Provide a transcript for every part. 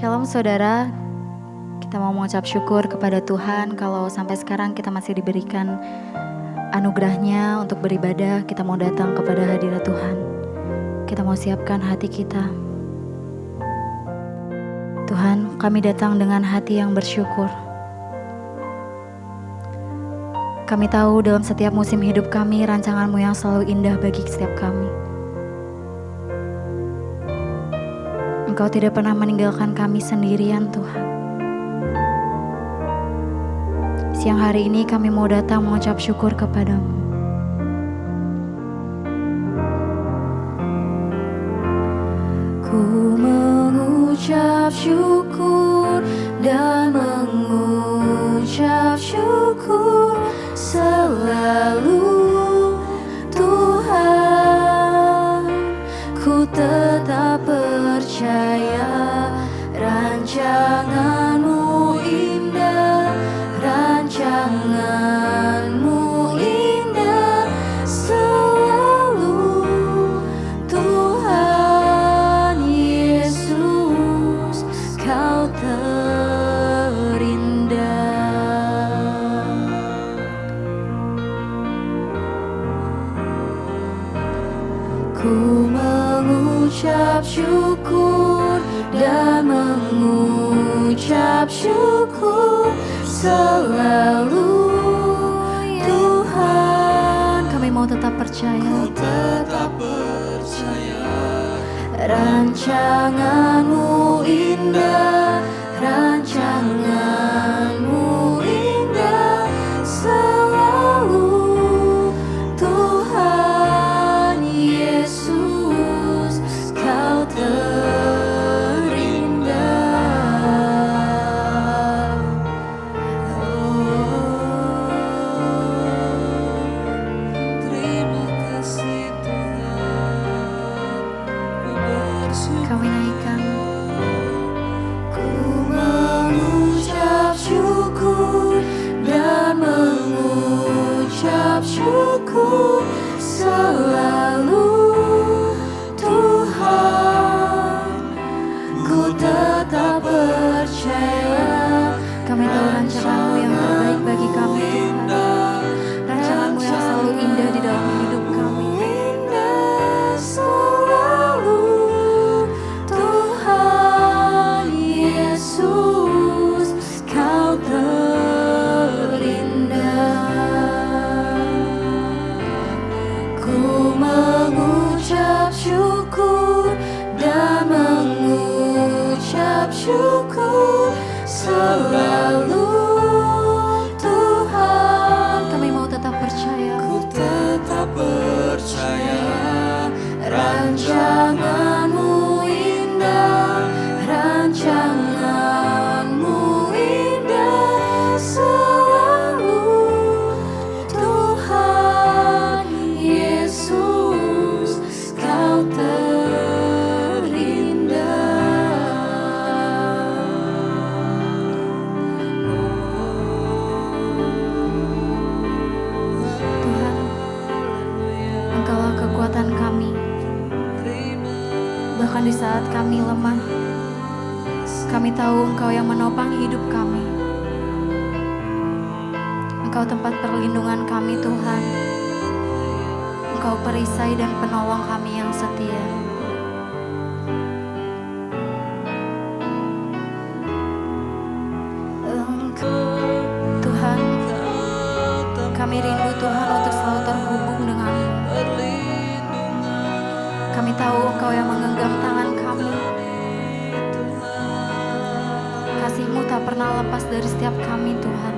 Shalom saudara, kita mau mengucap syukur kepada Tuhan kalau sampai sekarang kita masih diberikan anugerahnya untuk beribadah. Kita mau datang kepada hadirat Tuhan. Kita mau siapkan hati kita. Tuhan, kami datang dengan hati yang bersyukur. Kami tahu dalam setiap musim hidup kami, rancangan-Mu yang selalu indah bagi setiap kami. Engkau tidak pernah meninggalkan kami sendirian, Tuhan. Siang hari ini kami mau datang mengucap syukur kepadamu. Ku mengucap syukur dan mengucap syukur selalu, Tuhan. Ku tetap percaya rancangan-Mu indah, rancangan-Mu indah selalu, Tuhan Yesus, Kau terindah. Ku mengucap syukur dan mengucap syukur selalu, Tuhan. Kami mau tetap percaya, rancangan-Mu indah, rancangan-Mu indah selalu, Tuhan Yesus, Kau terindah. Terima kasih Tuhan, ku bersyukur. Kami naikkan. Ku mengucap syukur dan mengucap syukur selalu, Tuhan. Ku tetap percaya. Kami tahu rancangan-Mu yang terbaik bagi kami, Tuhan. Rancangan-Mu yang selalu indah di dalam hidup kami. Indah selalu, Tuhan Yesus, Kau terindah. Ku mengucap syukur dan mengucap syukur selalu, Tuhan. Kami mau tetap percaya. Ku tetap percaya Rancangan-Mu indah, rancangan-Mu indah selalu, Tuhan Yesus, Kau terindah. Tuhan, Engkaulah kekuatan kami. Bahkan di saat kami lemah, kami tahu Engkau yang menopang hidup kami. Engkau tempat perlindungan kami, Tuhan. Engkau perisai dan penolong kami yang setia. Tuhan, kami rindu Tuhan untuk selalu terhubung dengan-Mu. Kami tahu Engkau yang menggenggam tangan kami. Kasih-Mu tak pernah lepas dari setiap kami, Tuhan.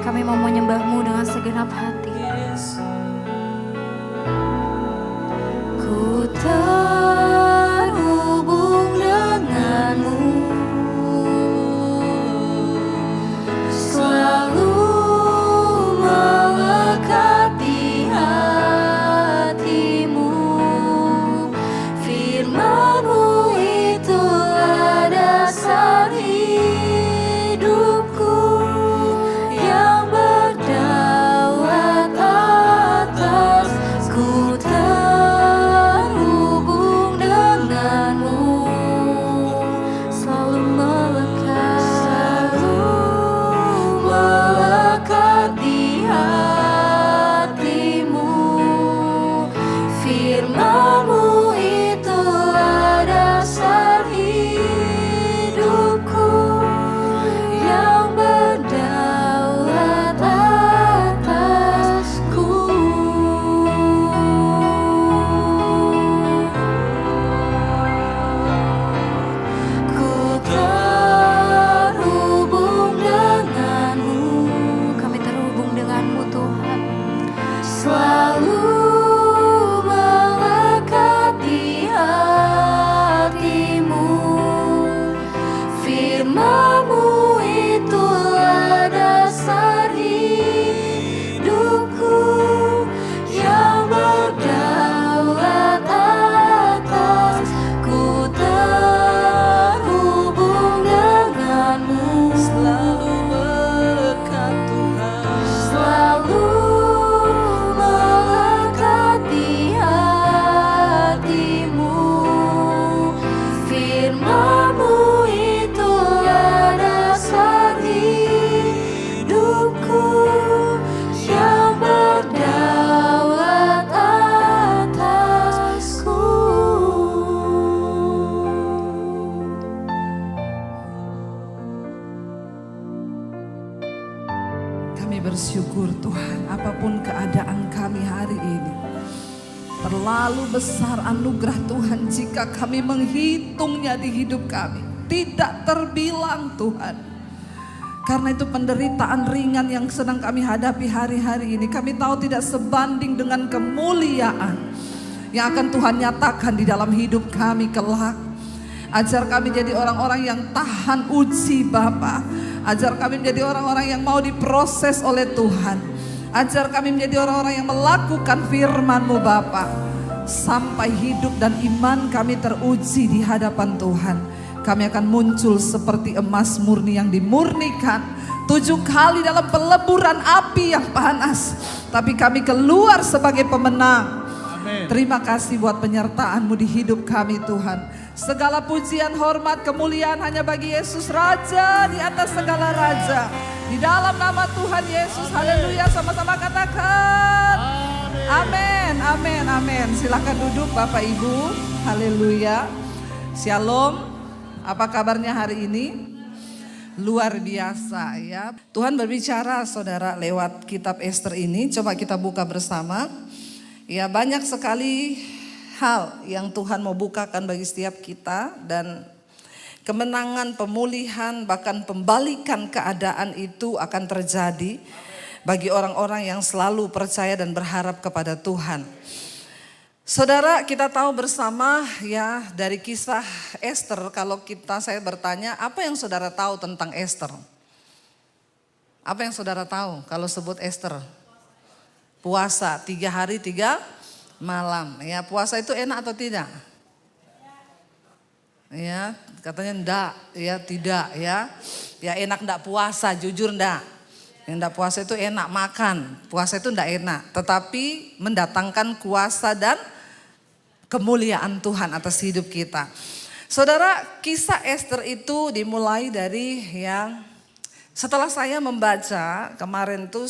Kami mau menyembah-Mu dengan segenap hati. Ku terhubung dengan-Mu, selalu melekat di hati-Mu. Firman-Mu itulah dasar hidupku yang berdaulat Kami bersyukur Tuhan, apapun keadaan kami hari ini, terlalu besar anugerah Tuhan jika kami menghitungnya di hidup kami. Tidak terbilang Tuhan. Karena itu penderitaan ringan yang sedang kami hadapi hari-hari ini, kami tahu tidak sebanding dengan kemuliaan yang akan Tuhan nyatakan di dalam hidup kami kelak. Ajar kami jadi orang-orang yang tahan uji Bapa. Ajar kami menjadi orang-orang yang mau diproses oleh Tuhan. Ajar kami menjadi orang-orang yang melakukan firman-Mu Bapa, sampai hidup dan iman kami teruji di hadapan Tuhan. Kami akan muncul seperti emas murni yang dimurnikan 7 kali dalam peleburan api yang panas. Tapi kami keluar sebagai pemenang. Amin. Terima kasih buat penyertaan-Mu di hidup kami Tuhan. Segala pujian, hormat, kemuliaan hanya bagi Yesus, Raja di atas segala raja. Di dalam nama Tuhan Yesus, haleluya, sama-sama katakan amin, amin, amin. Silakan duduk Bapak Ibu, haleluya. Shalom, apa kabarnya hari ini? Luar biasa ya. Tuhan berbicara saudara lewat kitab Ester ini, coba kita buka bersama. Ya, banyak sekali hal yang Tuhan mau bukakan bagi setiap kita, dan kemenangan, pemulihan, bahkan pembalikan keadaan itu akan terjadi bagi orang-orang yang selalu percaya dan berharap kepada Tuhan. Saudara, kita tahu bersama ya dari kisah Ester, kalau saya bertanya, apa yang saudara tahu tentang Ester? Apa yang saudara tahu kalau sebut Ester? Puasa 3 hari 3 malam. Ya, puasa itu enak atau tidak? Ya, katanya enggak, ya tidak ya. Ya enak enggak puasa, jujur enggak. Yang enggak puasa itu enak makan. Puasa itu enggak enak, tetapi mendatangkan kuasa dan kemuliaan Tuhan atas hidup kita. Saudara, kisah Ester itu dimulai dari yang setelah saya membaca kemarin tuh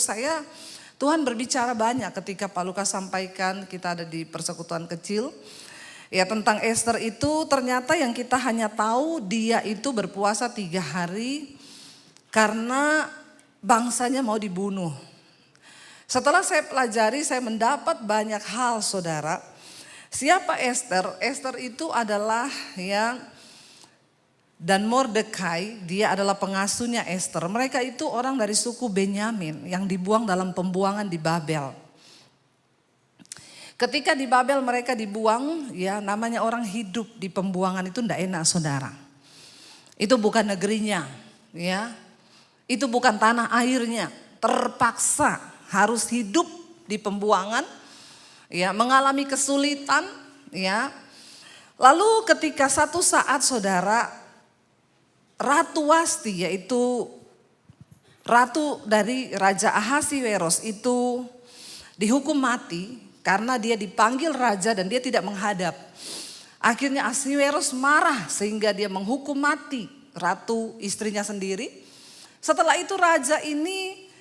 Tuhan berbicara banyak ketika Pak Lukas sampaikan, kita ada di persekutuan kecil. Ya, tentang Ester itu ternyata yang kita hanya tahu dia itu berpuasa 3 hari karena bangsanya mau dibunuh. Setelah saya pelajari, saya mendapat banyak hal saudara. Siapa Ester? Ester itu adalah dan Mordekai, dia adalah pengasuhnya Ester. Mereka itu orang dari suku Benyamin yang dibuang dalam pembuangan di Babel. Ketika di Babel mereka dibuang, ya namanya orang hidup di pembuangan itu tidak enak saudara. Itu bukan negerinya, ya. Itu bukan tanah airnya. Terpaksa harus hidup di pembuangan, ya, mengalami kesulitan, ya. Lalu ketika satu saat saudara, Ratu Wasti, yaitu ratu dari Raja Ahasiweros itu dihukum mati karena dia dipanggil raja dan dia tidak menghadap. Akhirnya Ahasiweros marah sehingga dia menghukum mati ratu istrinya sendiri. Setelah itu raja ini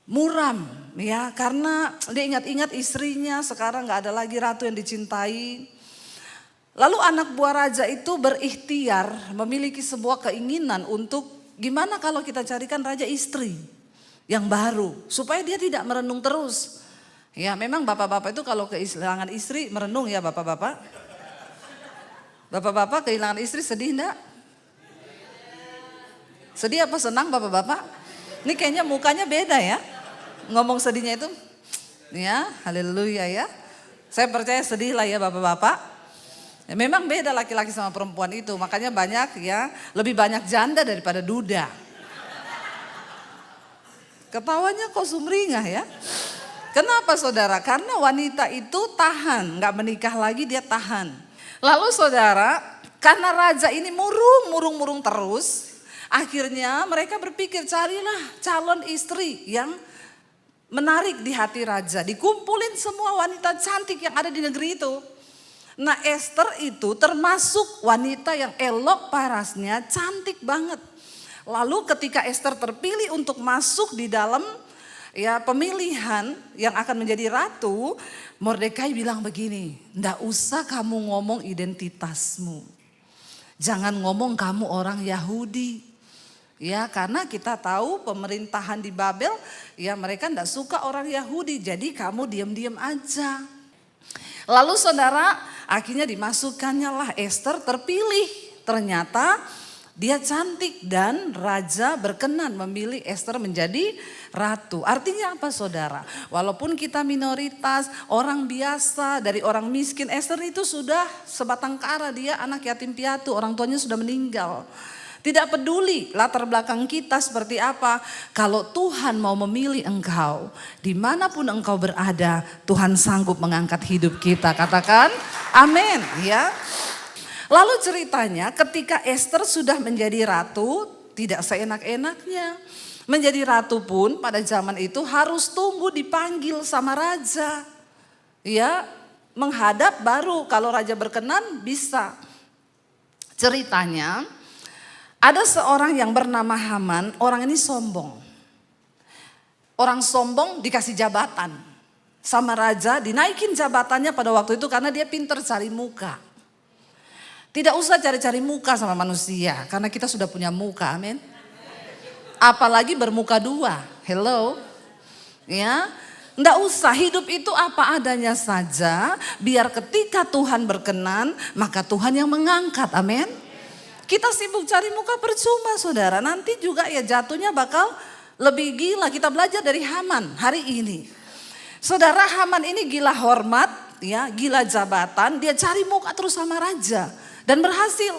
muram ya, karena dia ingat-ingat istrinya, sekarang gak ada lagi ratu yang dicintai. Lalu anak buah raja itu berikhtiar memiliki sebuah keinginan untuk gimana kalau kita carikan raja istri yang baru supaya dia tidak merenung terus. Ya memang bapak-bapak itu kalau kehilangan istri merenung ya bapak-bapak. Bapak-bapak kehilangan istri sedih enggak? Sedih apa senang bapak-bapak? Ini kayaknya mukanya beda ya. Ngomong sedihnya itu. Ya haleluya ya. Saya percaya sedih lah ya bapak-bapak. Ya, memang beda laki-laki sama perempuan itu, makanya banyak ya, lebih banyak janda daripada duda. Ketawanya kok sumringah ya. Kenapa saudara? Karena wanita itu tahan, gak menikah lagi dia tahan. Lalu saudara, karena raja ini murung terus, akhirnya mereka berpikir carilah calon istri yang menarik di hati raja. Dikumpulin semua wanita cantik yang ada di negeri itu. Nah Ester itu termasuk wanita yang elok parasnya, cantik banget. Lalu ketika Ester terpilih untuk masuk di dalam ya pemilihan yang akan menjadi ratu, Mordekai bilang begini, ndak usah kamu ngomong identitasmu. Jangan ngomong kamu orang Yahudi. Ya, karena kita tahu pemerintahan di Babel, ya mereka tidak suka orang Yahudi, jadi kamu diam-diam aja. Lalu saudara, akhirnya dimasukkannya lah Ester terpilih. Ternyata dia cantik dan raja berkenan memilih Ester menjadi ratu. Artinya apa saudara? Walaupun kita minoritas, orang biasa, dari orang miskin, Ester itu sudah sebatang kara, dia anak yatim piatu, orang tuanya sudah meninggal. Tidak peduli latar belakang kita seperti apa. Kalau Tuhan mau memilih engkau, dimanapun engkau berada, Tuhan sanggup mengangkat hidup kita. Katakan amin ya. Lalu ceritanya ketika Ester sudah menjadi ratu, tidak seenak-enaknya. Menjadi ratu pun pada zaman itu harus tunggu dipanggil sama raja. Ya, menghadap baru kalau raja berkenan bisa. Ceritanya ada seorang yang bernama Haman, orang ini sombong. Orang sombong dikasih jabatan sama raja, dinaikin jabatannya pada waktu itu karena dia pintar cari muka. Tidak usah cari-cari muka sama manusia, karena kita sudah punya muka, amin. Apalagi bermuka dua, hello. Ya, enggak usah, hidup itu apa adanya saja, biar ketika Tuhan berkenan, maka Tuhan yang mengangkat, amin. Kita sibuk cari muka percuma saudara, nanti juga ya jatuhnya bakal lebih gila. Kita belajar dari Haman hari ini. Saudara, Haman ini gila hormat, ya, gila jabatan, dia cari muka terus sama raja dan berhasil.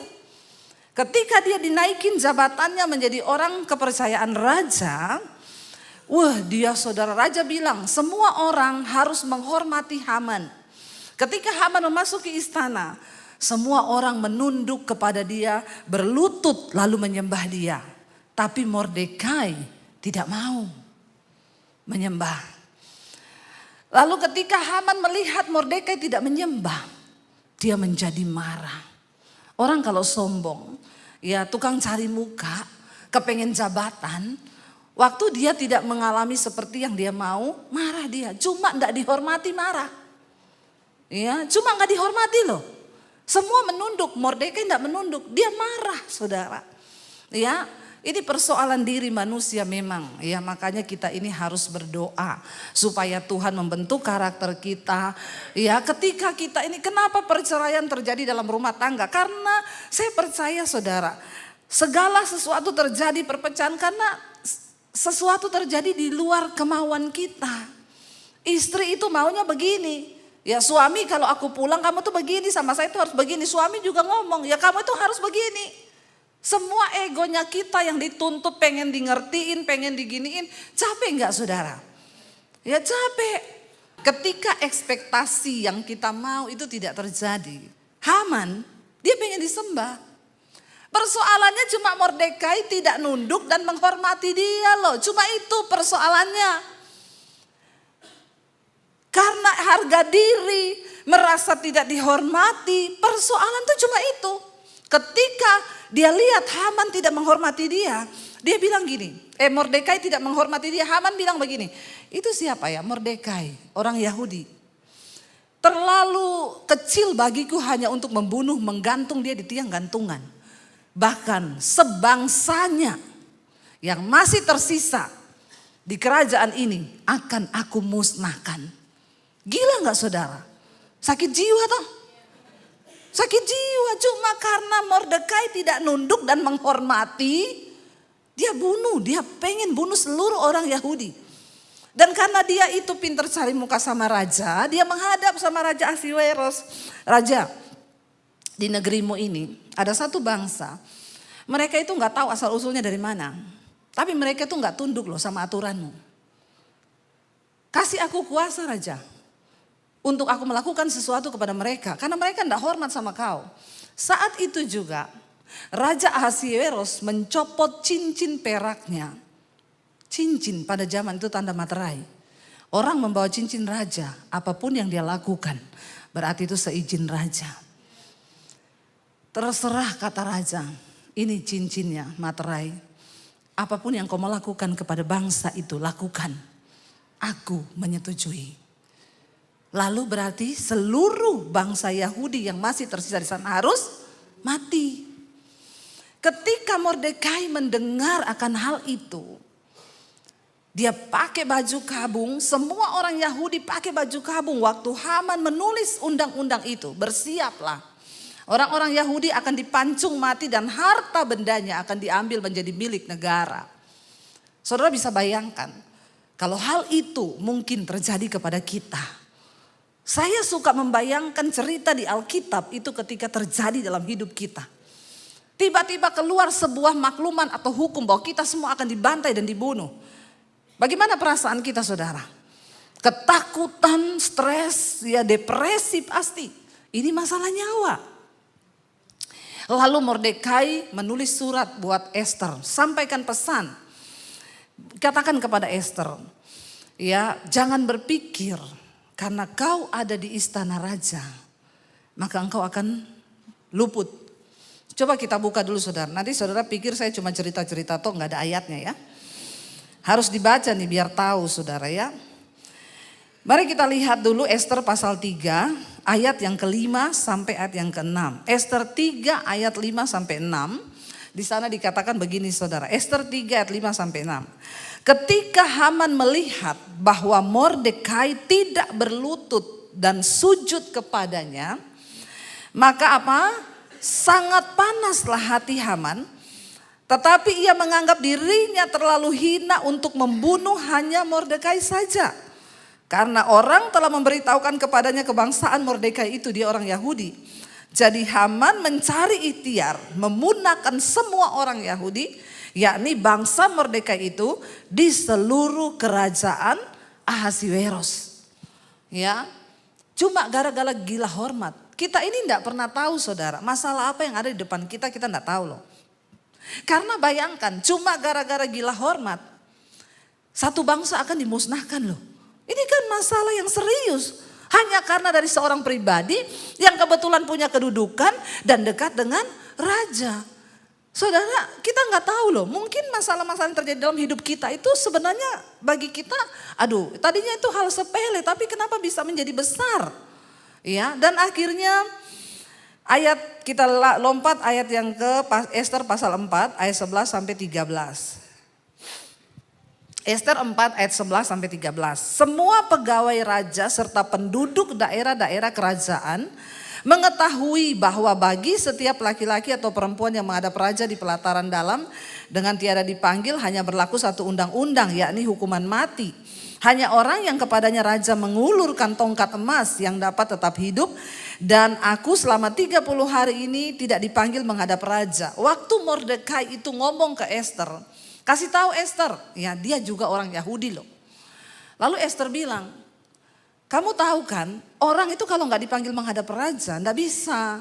Ketika dia dinaikin jabatannya menjadi orang kepercayaan raja, wah dia saudara raja bilang semua orang harus menghormati Haman. Ketika Haman memasuki istana, semua orang menunduk kepada dia, berlutut lalu menyembah dia. Tapi Mordekai tidak mau menyembah. Lalu ketika Haman melihat Mordekai tidak menyembah, dia menjadi marah. Orang kalau sombong, ya tukang cari muka, kepengen jabatan, waktu dia tidak mengalami seperti yang dia mau, marah dia. Cuma enggak dihormati marah. Ya, cuma enggak dihormati loh. Semua menunduk, Mordekai tidak menunduk, dia marah saudara. Ya, ini persoalan diri manusia memang. Ya, makanya kita ini harus berdoa supaya Tuhan membentuk karakter kita. Ya, ketika kita ini kenapa perceraian terjadi dalam rumah tangga? Karena saya percaya saudara, segala sesuatu terjadi perpecahan karena sesuatu terjadi di luar kemauan kita. Istri itu maunya begini. Ya suami kalau aku pulang kamu tuh begini sama saya tuh harus begini. Suami juga ngomong ya kamu itu harus begini. Semua egonya kita yang dituntut pengen di ngertiin, pengen diginiin. Capek enggak saudara? Ya capek. Ketika ekspektasi yang kita mau itu tidak terjadi. Haman dia pengen disembah. Persoalannya cuma Mordekai tidak nunduk dan menghormati dia loh. Cuma itu persoalannya. Karena harga diri, merasa tidak dihormati, persoalan itu cuma itu. Ketika dia lihat Haman tidak menghormati dia, dia bilang gini, Mordekai tidak menghormati dia, Haman bilang begini, itu siapa ya Mordekai, orang Yahudi. Terlalu kecil bagiku hanya untuk membunuh, menggantung dia di tiang gantungan. Bahkan sebangsanya yang masih tersisa di kerajaan ini akan aku musnahkan. Gila gak saudara? Sakit jiwa toh? Sakit jiwa cuma karena Mordekai tidak nunduk dan menghormati. Dia bunuh, dia pengen bunuh seluruh orang Yahudi. Dan karena dia itu pintar cari muka sama raja, dia menghadap sama Raja Ahasiweros. Raja, di negerimu ini ada satu bangsa. Mereka itu gak tahu asal usulnya dari mana. Tapi mereka itu gak tunduk loh sama aturanmu. Kasih aku kuasa raja. Untuk aku melakukan sesuatu kepada mereka. Karena mereka tidak hormat sama kau. Saat itu juga Raja Ahasiweros mencopot cincin peraknya. Cincin pada zaman itu tanda materai. Orang membawa cincin raja. Apapun yang dia lakukan. Berarti itu seizin raja. Terserah kata raja. Ini cincinnya materai. Apapun yang kau mau lakukan kepada bangsa itu lakukan. Aku menyetujui. Lalu berarti seluruh bangsa Yahudi yang masih tersisa di sana harus mati. Ketika Mordekai mendengar akan hal itu, dia pakai baju kabung, semua orang Yahudi pakai baju kabung. Waktu Haman menulis undang-undang itu, bersiaplah. Orang-orang Yahudi akan dipancung mati dan harta bendanya akan diambil menjadi milik negara. Saudara bisa bayangkan, kalau hal itu mungkin terjadi kepada kita. Saya suka membayangkan cerita di Alkitab itu ketika terjadi dalam hidup kita. Tiba-tiba keluar sebuah makluman atau hukum bahwa kita semua akan dibantai dan dibunuh. Bagaimana perasaan kita, saudara? Ketakutan, stres, ya depresi pasti. Ini masalah nyawa. Lalu Mordekai menulis surat buat Esther, sampaikan pesan. Katakan kepada Esther, ya jangan berpikir karena kau ada di istana raja, maka engkau akan luput. Coba kita buka dulu, saudara. Nanti saudara pikir saya cuma cerita-cerita toh nggak ada ayatnya ya. Harus dibaca nih biar tahu, saudara ya. Mari kita lihat dulu Esther pasal 3 ayat yang ke-5 sampai ayat yang ke-6. Esther 3 ayat 5 sampai 6. Di sana dikatakan begini, saudara. Esther 3 ayat 5 sampai 6. Ketika Haman melihat bahwa Mordekai tidak berlutut dan sujud kepadanya, maka apa? Sangat panaslah hati Haman. Tetapi ia menganggap dirinya terlalu hina untuk membunuh hanya Mordekai saja. Karena orang telah memberitahukan kepadanya kebangsaan Mordekai itu, dia orang Yahudi. Jadi Haman mencari ikhtiar memunahkan semua orang Yahudi, yakni bangsa Mordekai itu di seluruh kerajaan Ahasiweros. Ya, cuma gara-gara gila hormat. Kita ini tidak pernah tahu, saudara, masalah apa yang ada di depan kita tidak tahu loh. Karena bayangkan, cuma gara-gara gila hormat, satu bangsa akan dimusnahkan loh. Ini kan masalah yang serius. Hanya karena dari seorang pribadi yang kebetulan punya kedudukan dan dekat dengan raja. Saudara, kita nggak tahu loh. Mungkin masalah-masalah yang terjadi dalam hidup kita itu sebenarnya bagi kita, aduh, tadinya itu hal sepele, tapi kenapa bisa menjadi besar? Ya, dan akhirnya ayat kita lompat ayat yang ke Esther pasal 4 ayat 11 sampai 13. Esther 4 ayat 11 sampai 13. Semua pegawai raja serta penduduk daerah-daerah kerajaan mengetahui bahwa bagi setiap laki-laki atau perempuan yang menghadap raja di pelataran dalam dengan tiada dipanggil hanya berlaku satu undang-undang, yakni hukuman mati. Hanya orang yang kepadanya raja mengulurkan tongkat emas yang dapat tetap hidup, dan aku selama 30 hari ini tidak dipanggil menghadap raja. Waktu Mordekai itu ngomong ke Esther, kasih tahu Esther, ya dia juga orang Yahudi loh. Lalu Esther bilang, kamu tahu kan orang itu kalau nggak dipanggil menghadap raja nggak bisa.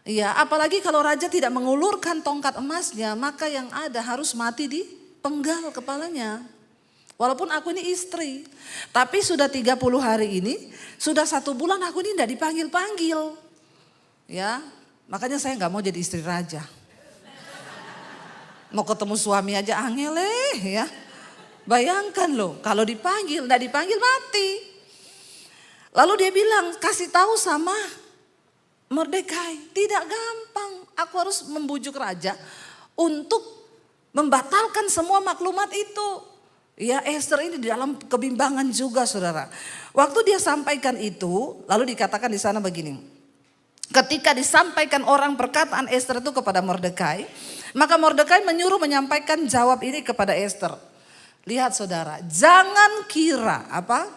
Ya, apalagi kalau raja tidak mengulurkan tongkat emasnya, maka yang ada harus mati di penggal kepalanya. Walaupun aku ini istri, tapi sudah 30 hari ini, sudah 1 bulan aku ini tidak dipanggil-panggil. Ya, makanya saya nggak mau jadi istri raja. Mau ketemu suami aja angel ya. Bayangkan loh, kalau dipanggil, tidak dipanggil mati. Lalu dia bilang, kasih tahu sama Mordekai, tidak gampang. Aku harus membujuk raja untuk membatalkan semua maklumat itu. Ya, Esther ini di dalam kebimbangan juga, saudara. Waktu dia sampaikan itu, lalu dikatakan di sana begini. Ketika disampaikan orang perkataan Esther itu kepada Mordekai, maka Mordekai menyuruh menyampaikan jawab ini kepada Esther. Lihat saudara, jangan kira apa?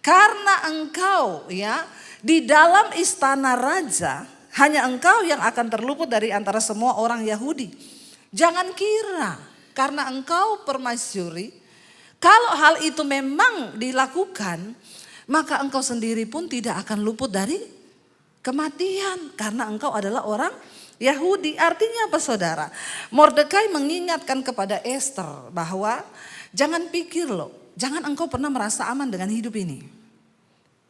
Karena engkau ya di dalam istana raja, hanya engkau yang akan terluput dari antara semua orang Yahudi. Jangan kira karena engkau permaisuri, kalau hal itu memang dilakukan, maka engkau sendiri pun tidak akan luput dari kematian. Karena engkau adalah orang Yahudi. Artinya apa, saudara? Mordekai mengingatkan kepada Esther bahwa jangan pikir loh, jangan engkau pernah merasa aman dengan hidup ini.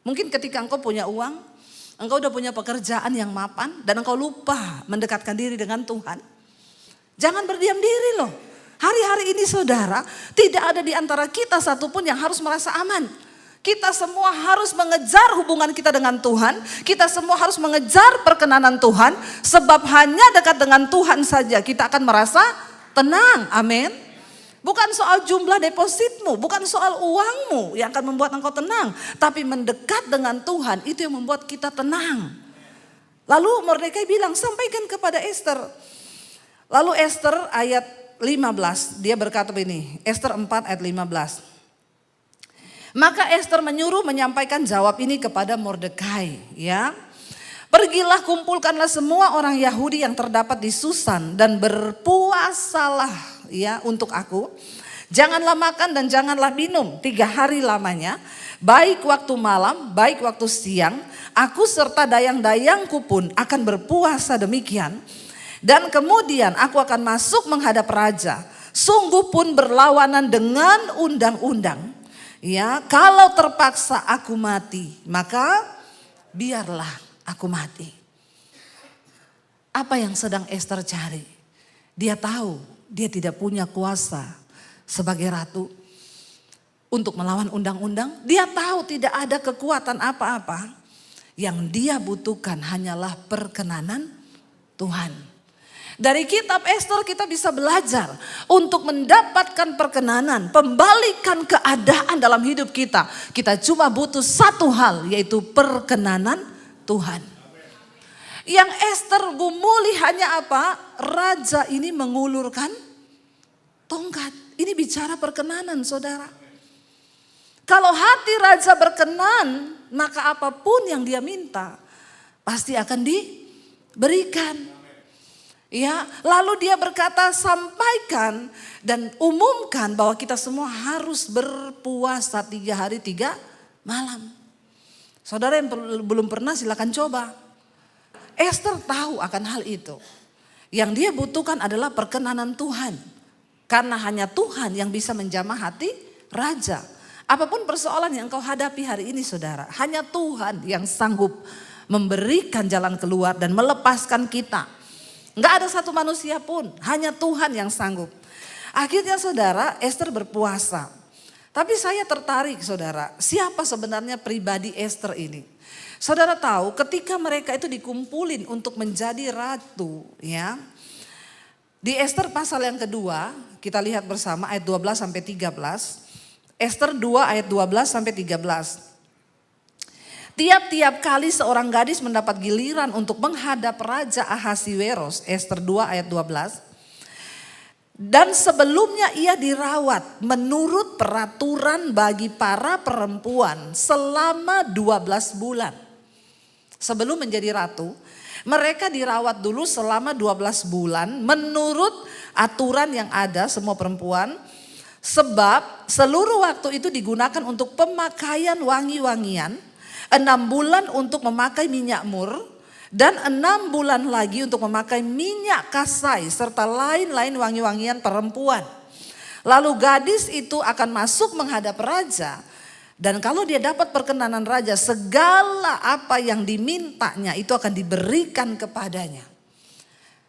Mungkin ketika engkau punya uang, engkau udah punya pekerjaan yang mapan, dan engkau lupa mendekatkan diri dengan Tuhan. Jangan berdiam diri loh. Hari-hari ini saudara, tidak ada di antara kita satupun yang harus merasa aman. Kita semua harus mengejar hubungan kita dengan Tuhan. Kita semua harus mengejar perkenanan Tuhan. Sebab hanya dekat dengan Tuhan saja kita akan merasa tenang. Amin. Bukan soal jumlah depositmu, bukan soal uangmu yang akan membuat engkau tenang. Tapi mendekat dengan Tuhan itu yang membuat kita tenang. Lalu Mordekai bilang, sampaikan kepada Esther. Lalu Esther ayat 15, dia berkata begini, Esther 4 ayat 15. Maka Esther menyuruh menyampaikan jawab ini kepada Mordekai, ya. Pergilah, kumpulkanlah semua orang Yahudi yang terdapat di Susan dan berpuasalah, ya, untuk aku. Janganlah makan dan janganlah minum 3 hari lamanya, baik waktu malam, baik waktu siang. Aku serta dayang-dayangku pun akan berpuasa demikian. Dan kemudian aku akan masuk menghadap raja. Sungguh pun berlawanan dengan undang-undang. Ya, kalau terpaksa aku mati, maka biarlah aku mati. Apa yang sedang Esther cari? Dia tahu dia tidak punya kuasa sebagai ratu untuk melawan undang-undang. Dia tahu tidak ada kekuatan apa-apa. Yang dia butuhkan hanyalah perkenanan Tuhan. Dari kitab Esther kita bisa belajar untuk mendapatkan perkenanan, pembalikan keadaan dalam hidup kita. Kita cuma butuh satu hal, yaitu perkenanan Tuhan. Yang Esther gumuli hanya apa? Raja ini mengulurkan tongkat. Ini bicara perkenanan, saudara. Kalau hati raja berkenan, maka apapun yang dia minta pasti akan diberikan. Ya, lalu dia berkata, sampaikan dan umumkan bahwa kita semua harus berpuasa 3 hari 3 malam. Saudara yang belum pernah silakan coba. Esther tahu akan hal itu. Yang dia butuhkan adalah perkenanan Tuhan. Karena hanya Tuhan yang bisa menjamah hati raja. Apapun persoalan yang kau hadapi hari ini, saudara, hanya Tuhan yang sanggup memberikan jalan keluar dan melepaskan kita. Enggak ada satu manusia pun, hanya Tuhan yang sanggup. Akhirnya saudara, Esther berpuasa. Tapi saya tertarik, saudara, siapa sebenarnya pribadi Esther ini? Saudara tahu ketika mereka itu dikumpulin untuk menjadi ratu, ya. Di Esther pasal yang kedua, kita lihat bersama ayat 12 sampai 13. Esther 2 ayat 12 sampai 13. Tiap-tiap kali seorang gadis mendapat giliran untuk menghadap Raja Ahasiweros, Esther 2 ayat 12. Dan sebelumnya ia dirawat menurut peraturan bagi para perempuan selama 12 bulan. Sebelum menjadi ratu, mereka dirawat dulu selama 12 bulan menurut aturan yang ada semua perempuan. Sebab seluruh waktu itu digunakan untuk pemakaian wangi-wangian. 6 bulan untuk memakai minyak mur dan 6 bulan lagi untuk memakai minyak kasai serta lain-lain wangi-wangian perempuan. Lalu gadis itu akan masuk menghadap raja dan kalau dia dapat perkenanan raja, segala apa yang dimintanya itu akan diberikan kepadanya.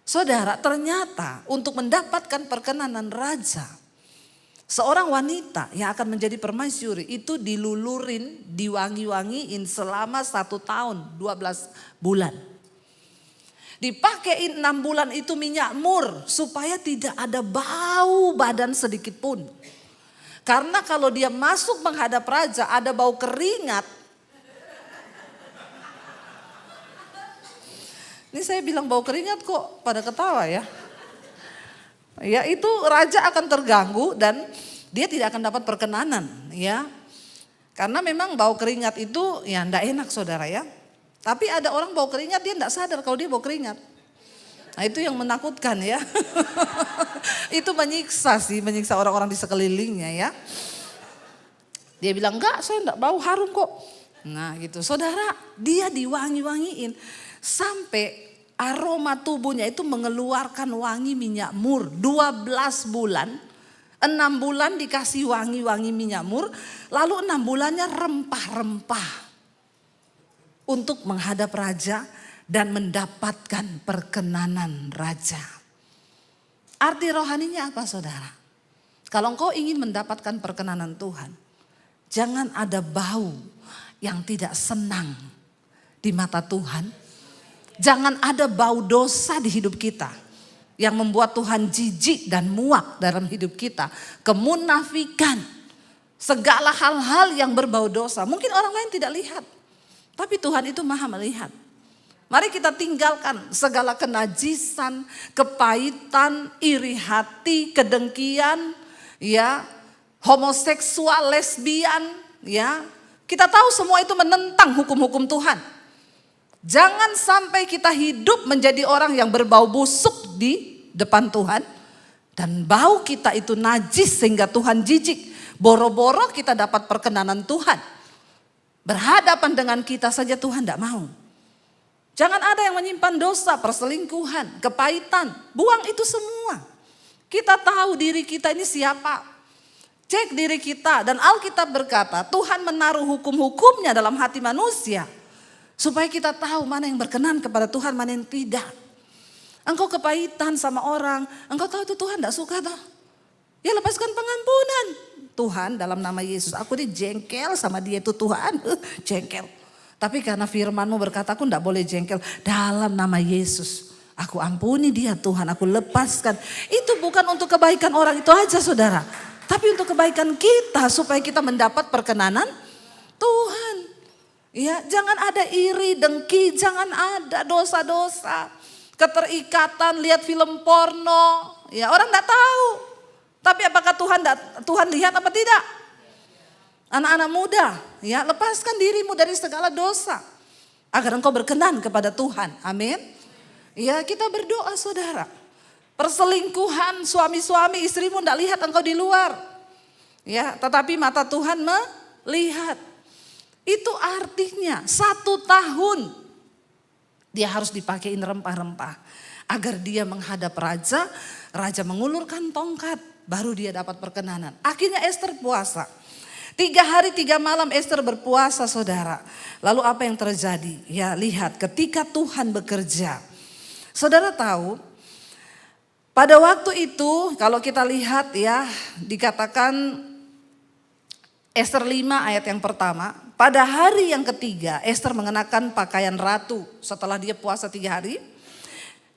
Saudara, ternyata untuk mendapatkan perkenanan raja, seorang wanita yang akan menjadi permaisuri itu dilulurin, diwangi-wangiin selama 1 tahun 12 bulan. Dipakein 6 bulan itu minyak mur supaya tidak ada bau badan sedikit pun. Karena kalau dia masuk menghadap raja ada bau keringat. Ini saya bilang bau keringat kok pada ketawa ya. Ya itu raja akan terganggu dan dia tidak akan dapat perkenanan ya. Karena memang bau keringat itu ya enggak enak saudara ya. Tapi ada orang bau keringat dia enggak sadar kalau dia bau keringat. Nah itu yang menakutkan ya. Itu menyiksa orang-orang di sekelilingnya ya. Dia bilang enggak saya enggak bau harum kok. Nah gitu saudara dia diwangi-wangiin sampai aroma tubuhnya itu mengeluarkan wangi minyak mur 12 bulan. 6 bulan dikasih wangi-wangi minyak mur. Lalu 6 bulannya rempah-rempah. Untuk menghadap raja dan mendapatkan perkenanan raja. Arti rohaninya apa saudara? Kalau engkau ingin mendapatkan perkenanan Tuhan. Jangan ada bau yang tidak senang di mata Tuhan. Jangan ada bau dosa di hidup kita yang membuat Tuhan jijik dan muak dalam hidup kita. Kemunafikan, segala hal-hal yang berbau dosa. Mungkin orang lain tidak lihat, tapi Tuhan itu maha melihat. Mari kita tinggalkan segala kenajisan, kepahitan, iri hati, kedengkian, ya, homoseksual, lesbian, ya. Kita tahu semua itu menentang hukum-hukum Tuhan. Jangan sampai kita hidup menjadi orang yang berbau busuk di depan Tuhan. Dan bau kita itu najis sehingga Tuhan jijik. Boro-boro kita dapat perkenanan Tuhan. Berhadapan dengan kita saja Tuhan tidak mau. Jangan ada yang menyimpan dosa, perselingkuhan, kepahitan. Buang itu semua. Kita tahu diri kita ini siapa. Cek diri kita. Dan Alkitab berkata Tuhan menaruh hukum-hukumnya dalam hati manusia. Supaya kita tahu mana yang berkenan kepada Tuhan, mana yang tidak. Engkau kepahitan sama orang, engkau tahu itu Tuhan tidak suka toh. Ya lepaskan pengampunan. Tuhan dalam nama Yesus, aku ini jengkel sama dia itu Tuhan, jengkel. Tapi karena firman-Mu berkata aku tidak boleh jengkel. Dalam nama Yesus, aku ampuni dia Tuhan, aku lepaskan. Itu bukan untuk kebaikan orang itu aja saudara. Tapi untuk kebaikan kita supaya kita mendapat perkenanan Tuhan. Ya, jangan ada iri, dengki, jangan ada dosa-dosa. Keterikatan, lihat film porno. Ya, orang enggak tahu. Tapi apakah Tuhan lihat apa tidak? Anak-anak muda, ya, lepaskan dirimu dari segala dosa agar engkau berkenan kepada Tuhan. Amin. Ya, kita berdoa saudara. Perselingkuhan suami-suami, istrimu enggak lihat engkau di luar. Ya, tetapi mata Tuhan melihat. Itu artinya 1 tahun dia harus dipakein rempah-rempah. Agar dia menghadap raja, raja mengulurkan tongkat, baru dia dapat perkenanan. Akhirnya Esther puasa. 3 hari 3 malam Esther berpuasa saudara. Lalu apa yang terjadi? Ya lihat ketika Tuhan bekerja. Saudara tahu pada waktu itu kalau kita lihat ya dikatakan Esther 5 ayat yang pertama. Pada hari yang ketiga Esther mengenakan pakaian ratu. Setelah dia puasa 3 hari.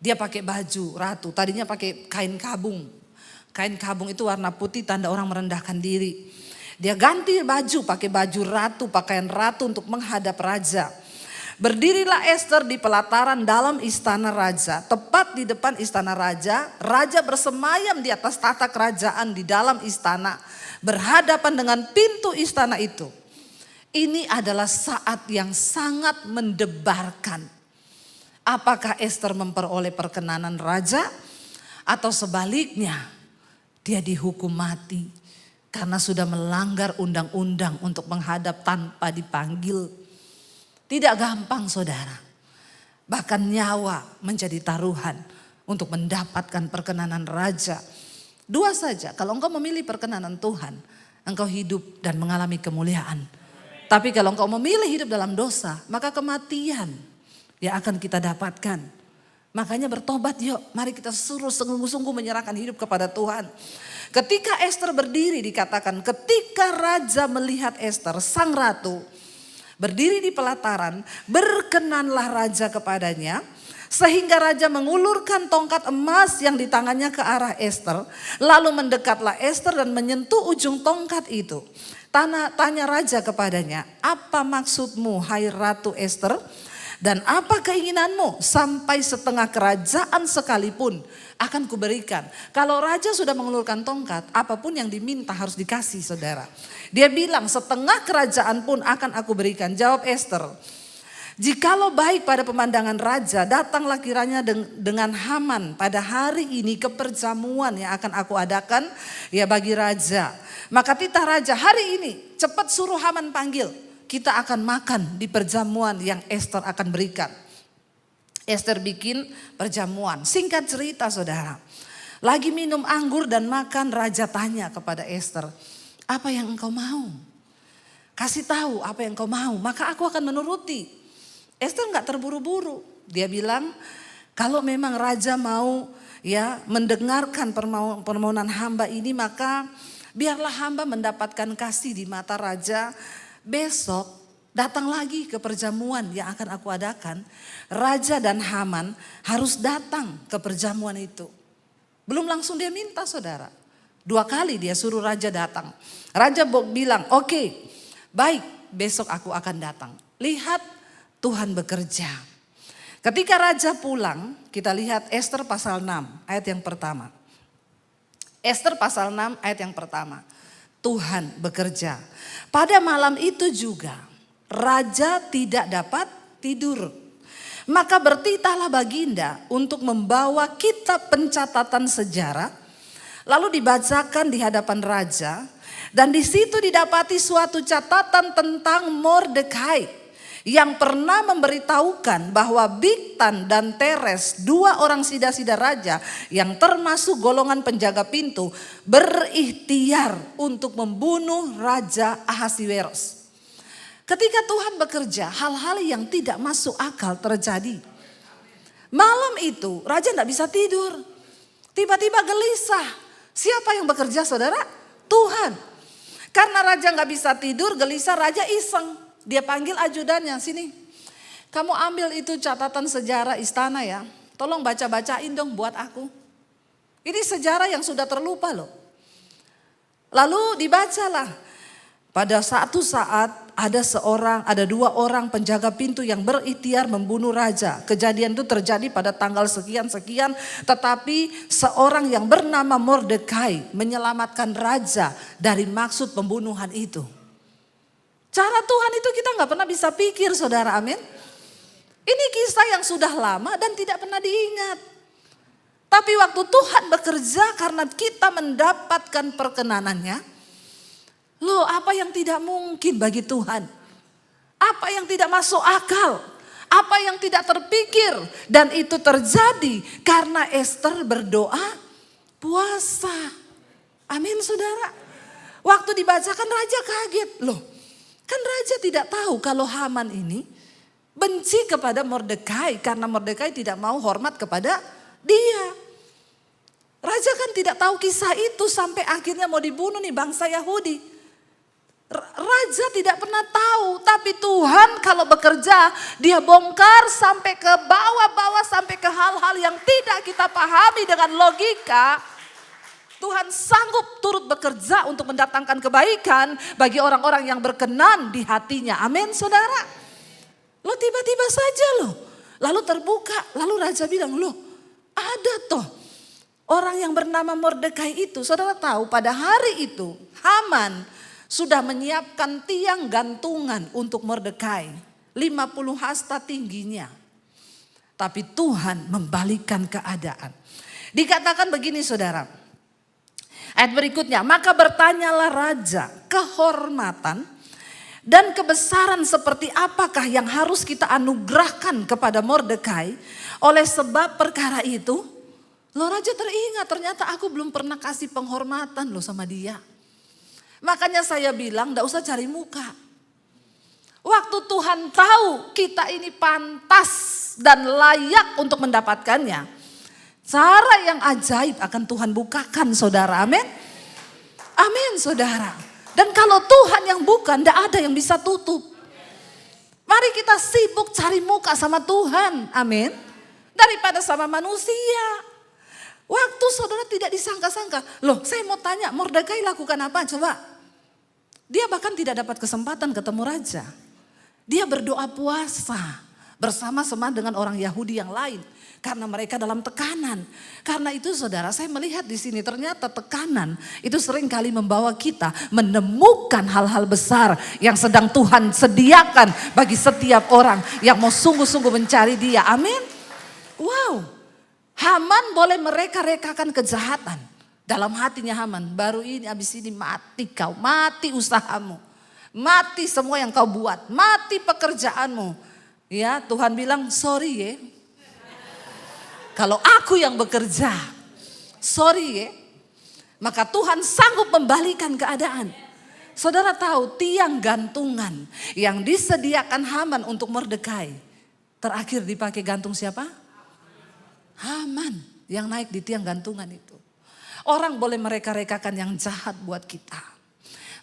Dia pakai baju ratu. Tadinya pakai kain kabung. Kain kabung itu warna putih tanda orang merendahkan diri. Dia ganti baju pakai baju ratu. Pakaian ratu untuk menghadap raja. Berdirilah Esther di pelataran dalam istana raja. Tepat di depan istana raja. Raja bersemayam di atas tahta kerajaan di dalam istana. Berhadapan dengan pintu istana itu. Ini adalah saat yang sangat mendebarkan. Apakah Esther memperoleh perkenanan raja atau sebaliknya dia dihukum mati karena sudah melanggar undang-undang untuk menghadap tanpa dipanggil. Tidak gampang saudara. Bahkan nyawa menjadi taruhan untuk mendapatkan perkenanan raja. 2 saja, kalau engkau memilih perkenanan Tuhan, engkau hidup dan mengalami kemuliaan. Tapi kalau engkau memilih hidup dalam dosa, maka kematian yang akan kita dapatkan. Makanya bertobat yuk, mari kita suruh sungguh-sungguh menyerahkan hidup kepada Tuhan. Ketika Esther berdiri dikatakan ketika raja melihat Esther sang ratu berdiri di pelataran, berkenanlah raja kepadanya. Sehingga raja mengulurkan tongkat emas yang di tangannya ke arah Esther. Lalu mendekatlah Esther dan menyentuh ujung tongkat itu. Tanya raja kepadanya, apa maksudmu hai Ratu Esther? Dan apa keinginanmu? Sampai setengah kerajaan sekalipun akan kuberikan. Kalau raja sudah mengulurkan tongkat, apapun yang diminta harus dikasih saudara. Dia bilang setengah kerajaan pun akan aku berikan. Jawab Esther. Jikalau baik pada pemandangan raja, datanglah kiranya dengan Haman pada hari ini ke perjamuan yang akan aku adakan ya bagi raja. Maka titah raja hari ini cepat suruh Haman panggil. Kita akan makan di perjamuan yang Esther akan berikan. Esther bikin perjamuan. Singkat cerita saudara. Lagi minum anggur dan makan raja tanya kepada Esther. Apa yang engkau mau? Kasih tahu apa yang engkau mau maka aku akan menuruti. Esther enggak terburu-buru. Dia bilang kalau memang raja mau ya mendengarkan permohonan hamba ini maka biarlah hamba mendapatkan kasih di mata raja. Besok datang lagi ke perjamuan yang akan aku adakan. Raja dan Haman harus datang ke perjamuan itu. Belum langsung dia minta, saudara. 2 kali dia suruh raja datang. Raja bilang, oke, baik, besok aku akan datang. Lihat Tuhan bekerja. Ketika raja pulang, kita lihat Ester pasal 6 ayat yang pertama. Ester pasal 6 ayat yang pertama. Tuhan bekerja. Pada malam itu juga raja tidak dapat tidur. Maka bertitahlah baginda untuk membawa kitab pencatatan sejarah. Lalu dibacakan di hadapan raja. Dan di situ didapati suatu catatan tentang Mordekai. Yang pernah memberitahukan bahwa Bigtan dan Teres, 2 orang sida-sida raja yang termasuk golongan penjaga pintu, berikhtiar untuk membunuh Raja Ahasiweros. Ketika Tuhan bekerja, hal-hal yang tidak masuk akal terjadi. Malam itu raja tidak bisa tidur. Tiba-tiba gelisah. Siapa yang bekerja, saudara? Tuhan. Karena raja nggak bisa tidur, gelisah, raja iseng. Dia panggil ajudannya, sini. Kamu ambil itu catatan sejarah istana ya. Tolong baca-bacain dong buat aku. Ini sejarah yang sudah terlupa loh. Lalu dibacalah. Pada satu saat ada 2 orang penjaga pintu yang berikhtiar membunuh raja. Kejadian itu terjadi pada tanggal sekian-sekian. Tetapi seorang yang bernama Mordekai menyelamatkan raja dari maksud pembunuhan itu. Cara Tuhan itu kita nggak pernah bisa pikir, saudara, amin. Ini kisah yang sudah lama dan tidak pernah diingat. Tapi waktu Tuhan bekerja karena kita mendapatkan perkenanannya. Loh, apa yang tidak mungkin bagi Tuhan? Apa yang tidak masuk akal? Apa yang tidak terpikir? Dan itu terjadi karena Ester berdoa puasa. Amin, saudara. Waktu dibacakan raja kaget. Loh, kan raja tidak tahu kalau Haman ini benci kepada Mordekai karena Mordekai tidak mau hormat kepada dia. Raja kan tidak tahu kisah itu sampai akhirnya mau dibunuh nih bangsa Yahudi. Raja tidak pernah tahu, tapi Tuhan kalau bekerja dia bongkar sampai ke bawah-bawah, sampai ke hal-hal yang tidak kita pahami dengan logika. Tuhan sanggup turut bekerja untuk mendatangkan kebaikan bagi orang-orang yang berkenan di hatinya. Amin, saudara. Lo tiba-tiba saja loh. Lalu terbuka, lalu raja bilang, loh ada toh orang yang bernama Mordekai itu. Saudara tahu pada hari itu Haman sudah menyiapkan tiang gantungan untuk Mordekai. 50 hasta tingginya. Tapi Tuhan membalikan keadaan. Dikatakan begini, saudara. Ayat berikutnya, maka bertanyalah raja, kehormatan dan kebesaran seperti apakah yang harus kita anugerahkan kepada Mordekai oleh sebab perkara itu? Loh, raja teringat, ternyata aku belum pernah kasih penghormatan loh sama dia. Makanya saya bilang enggak usah cari muka. Waktu Tuhan tahu kita ini pantas dan layak untuk mendapatkannya. Cara yang ajaib akan Tuhan bukakan, saudara, amin. Amin, saudara. Dan kalau Tuhan yang bukan, tidak ada yang bisa tutup. Mari kita sibuk cari muka sama Tuhan, amin. Daripada sama manusia. Waktu saudara tidak disangka-sangka. Loh, saya mau tanya, Mordekai lakukan apa? Coba. Dia bahkan tidak dapat kesempatan ketemu raja. Dia berdoa puasa bersama-sama dengan orang Yahudi yang lain. Karena mereka dalam tekanan. Karena itu saudara, saya melihat di sini ternyata tekanan itu sering kali membawa kita menemukan hal-hal besar yang sedang Tuhan sediakan bagi setiap orang yang mau sungguh-sungguh mencari dia. Amin. Wow. Haman boleh mereka-rekakan kejahatan. Dalam hatinya Haman, baru ini habis ini mati kau, mati usahamu. Mati semua yang kau buat, mati pekerjaanmu. Ya, Tuhan bilang sorry ya. Kalau aku yang bekerja, sorry ya. Maka Tuhan sanggup membalikan keadaan. Saudara tahu tiang gantungan yang disediakan Haman untuk Mordekai. Terakhir dipakai gantung siapa? Haman yang naik di tiang gantungan itu. Orang boleh mereka-rekakan yang jahat buat kita.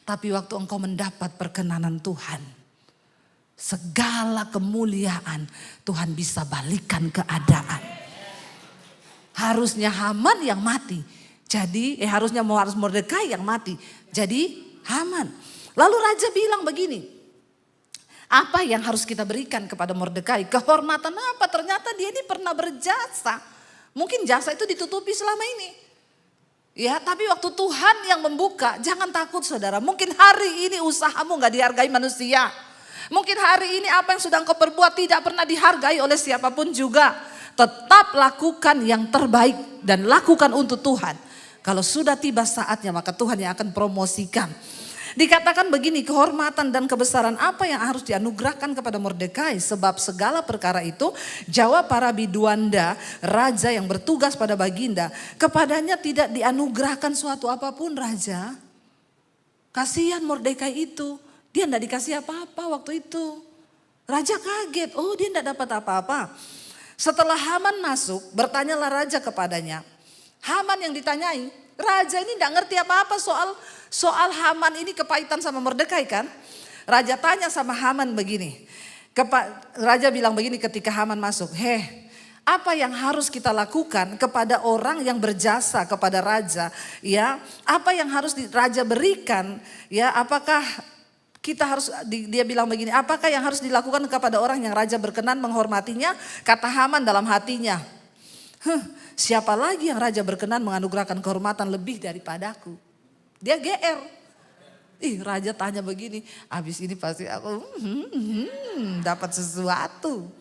Tapi waktu engkau mendapat perkenanan Tuhan, segala kemuliaan Tuhan bisa balikan keadaan. Harusnya Haman yang mati. Harusnya Mordekai yang mati. Jadi Haman. Lalu raja bilang begini. Apa yang harus kita berikan kepada Mordekai? Kehormatan apa? Ternyata dia ini pernah berjasa. Mungkin jasa itu ditutupi selama ini. Ya, tapi waktu Tuhan yang membuka, jangan takut saudara. Mungkin hari ini usahamu gak dihargai manusia. Mungkin hari ini apa yang sudah engkau perbuat tidak pernah dihargai oleh siapapun juga. Tetap lakukan yang terbaik dan lakukan untuk Tuhan. Kalau sudah tiba saatnya maka Tuhan yang akan promosikan. Dikatakan begini, kehormatan dan kebesaran apa yang harus dianugerahkan kepada Mordekai? Sebab segala perkara itu, jawab para biduanda, raja yang bertugas pada baginda, kepadanya tidak dianugerahkan suatu apapun raja. Kasihan Mordekai itu, dia tidak dikasih apa-apa waktu itu. Raja kaget, oh dia tidak dapat apa-apa. Setelah Haman masuk, bertanyalah raja kepadanya. Haman yang ditanyai, raja ini tidak ngerti apa-apa soal Haman ini kepahitan sama Mordekai kan. Raja tanya sama Haman begini. Raja bilang begini ketika Haman masuk. Apa yang harus kita lakukan kepada orang yang berjasa kepada raja? Ya, apa yang harus raja berikan? Ya, apakah kita harus, dia bilang begini. Apakah yang harus dilakukan kepada orang yang raja berkenan menghormatinya? Kata Haman dalam hatinya. Siapa lagi yang raja berkenan menganugerahkan kehormatan lebih daripadaku? Dia GR. Raja tanya begini, habis ini pasti aku dapat sesuatu.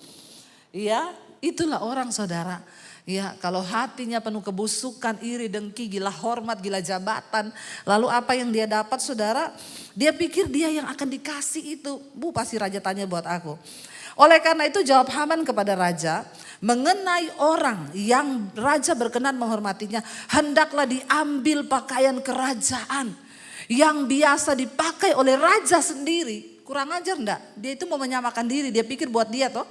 Ya, itulah orang saudara. Ya, kalau hatinya penuh kebusukan, iri, dengki, gila hormat, gila jabatan. Lalu apa yang dia dapat saudara? Dia pikir dia yang akan dikasih itu. Pasti raja tanya buat aku. Oleh karena itu jawab Haman kepada raja, mengenai orang yang raja berkenan menghormatinya, hendaklah diambil pakaian kerajaan yang biasa dipakai oleh raja sendiri. Kurang ajar enggak? Dia itu mau menyamakan diri, dia pikir buat dia toh.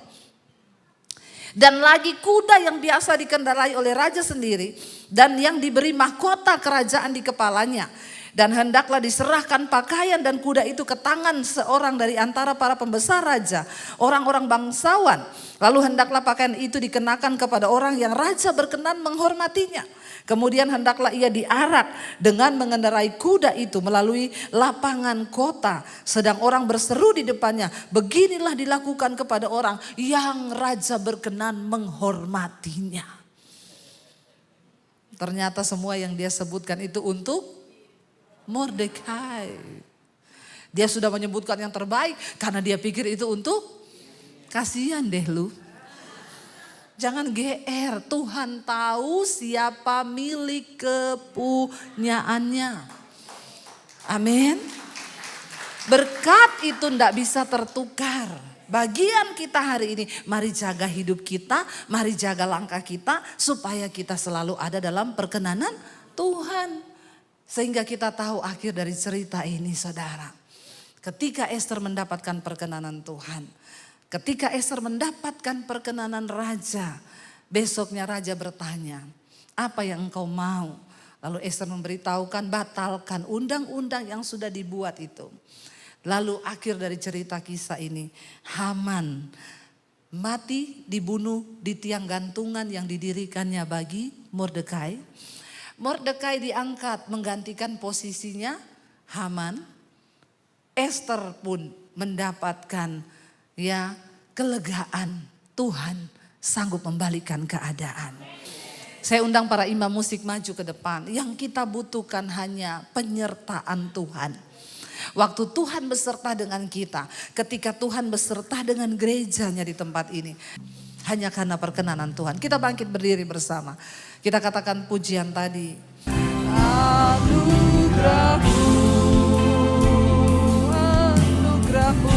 Dan lagi kuda yang biasa dikendarai oleh raja sendiri dan yang diberi mahkota kerajaan di kepalanya. Dan hendaklah diserahkan pakaian dan kuda itu ke tangan seorang dari antara para pembesar raja, orang-orang bangsawan. Lalu hendaklah pakaian itu dikenakan kepada orang yang raja berkenan menghormatinya. Kemudian hendaklah ia diarak dengan mengendarai kuda itu melalui lapangan kota. Sedang orang berseru di depannya, beginilah dilakukan kepada orang yang raja berkenan menghormatinya. Ternyata semua yang dia sebutkan itu untuk Mordekai. Dia sudah menyebutkan yang terbaik karena dia pikir itu untuk, kasihan deh lu. Jangan GR, Tuhan tahu siapa milik kepunyaannya. Amin. Berkat itu tidak bisa tertukar. Bagian kita hari ini, mari jaga hidup kita, mari jaga langkah kita supaya kita selalu ada dalam perkenanan Tuhan. Sehingga kita tahu akhir dari cerita ini saudara. Ketika Ester mendapatkan perkenanan Tuhan. Ketika Ester mendapatkan perkenanan raja. Besoknya raja bertanya, apa yang engkau mau? Lalu Ester memberitahukan, batalkan undang-undang yang sudah dibuat itu. Lalu akhir dari cerita kisah ini, Haman mati dibunuh di tiang gantungan yang didirikannya bagi Mordekai. Mordekai diangkat menggantikan posisinya Haman. Ester pun mendapatkan kelegaan. Tuhan sanggup membalikan keadaan. Saya undang para imam musik maju ke depan. Yang kita butuhkan hanya penyertaan Tuhan. Waktu Tuhan beserta dengan kita, ketika Tuhan beserta dengan gerejanya di tempat ini. Hanya karena perkenanan Tuhan. Kita bangkit berdiri bersama. Kita katakan pujian tadi. Anugerahmu, anugerahmu,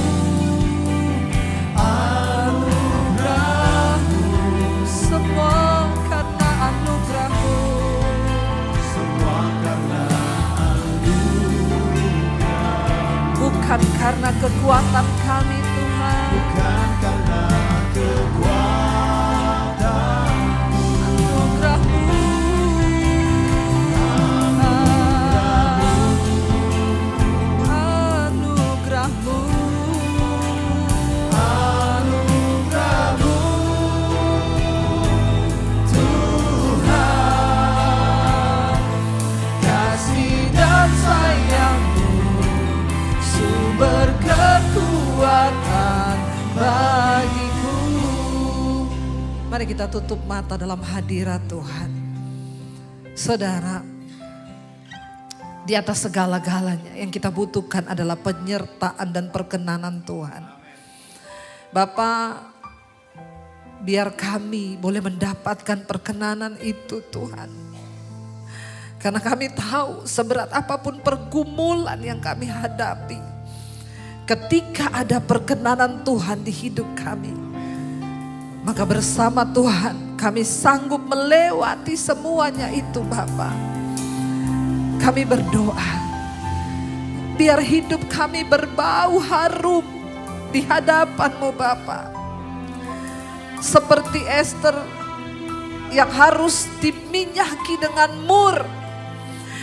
anugerahmu, semua karena anugerahmu, semua karena anugerah. Bukan karena kekuatan kami Tuhan, bukan karena kekuatan. Anugerahmu, kekuatan bagiku. Mari kita tutup mata dalam hadirat Tuhan. Saudara, di atas segala-galanya yang kita butuhkan adalah penyertaan dan perkenanan Tuhan. Bapa, biar kami boleh mendapatkan perkenanan itu Tuhan. Karena kami tahu seberat apapun pergumulan yang kami hadapi, ketika ada perkenanan Tuhan di hidup kami, maka bersama Tuhan kami sanggup melewati semuanya itu Bapa. Kami berdoa, biar hidup kami berbau harum di hadapan-Mu Bapa. Seperti Esther yang harus diminyaki dengan mur,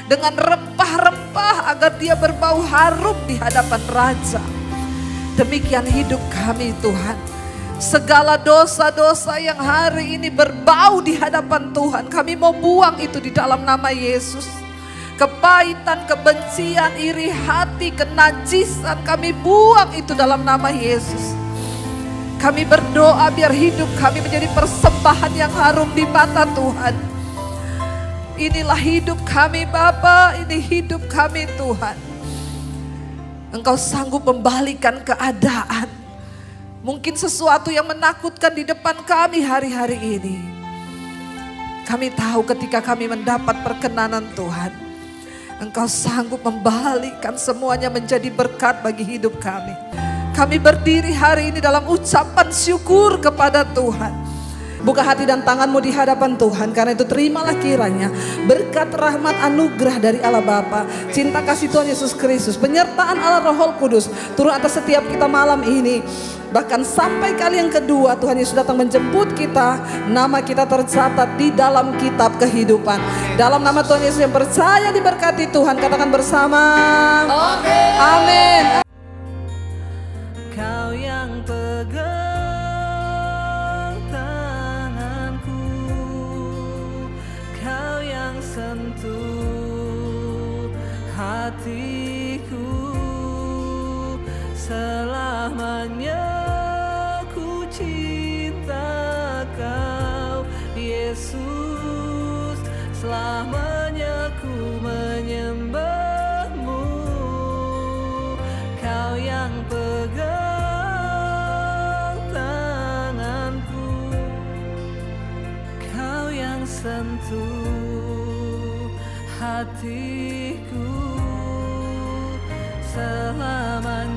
dengan rempah-rempah agar dia berbau harum di hadapan Raja. Demikian hidup kami Tuhan. Segala dosa-dosa yang hari ini berbau di hadapan Tuhan, kami mau buang itu di dalam nama Yesus. Kepahitan, kebencian, iri hati, kenajisan, kami buang itu dalam nama Yesus. Kami berdoa biar hidup kami menjadi persembahan yang harum di mata Tuhan. Inilah hidup kami Bapa, ini hidup kami Tuhan. Engkau sanggup membalikan keadaan. Mungkin sesuatu yang menakutkan di depan kami hari-hari ini. Kami tahu ketika kami mendapat perkenanan Tuhan, Engkau sanggup membalikkan semuanya menjadi berkat bagi hidup kami. Kami berdiri hari ini dalam ucapan syukur kepada Tuhan. Buka hati dan tanganmu di hadapan Tuhan. Karena itu terimalah kiranya berkat rahmat anugerah dari Allah Bapa, cinta kasih Tuhan Yesus Kristus, penyertaan Allah Roh Kudus turun atas setiap kita malam ini. Bahkan sampai kali yang kedua Tuhan Yesus datang menjemput kita, nama kita tercatat di dalam kitab kehidupan. Dalam nama Tuhan Yesus yang percaya diberkati Tuhan, katakan bersama amin. Kau yang pegang tanganku, kau yang sentuh hatiku, selamanya ku cinta kau Yesus, selamanya ku menyembahmu. Kau yang pegang tanganku, kau yang sentuh hatiku, selamanya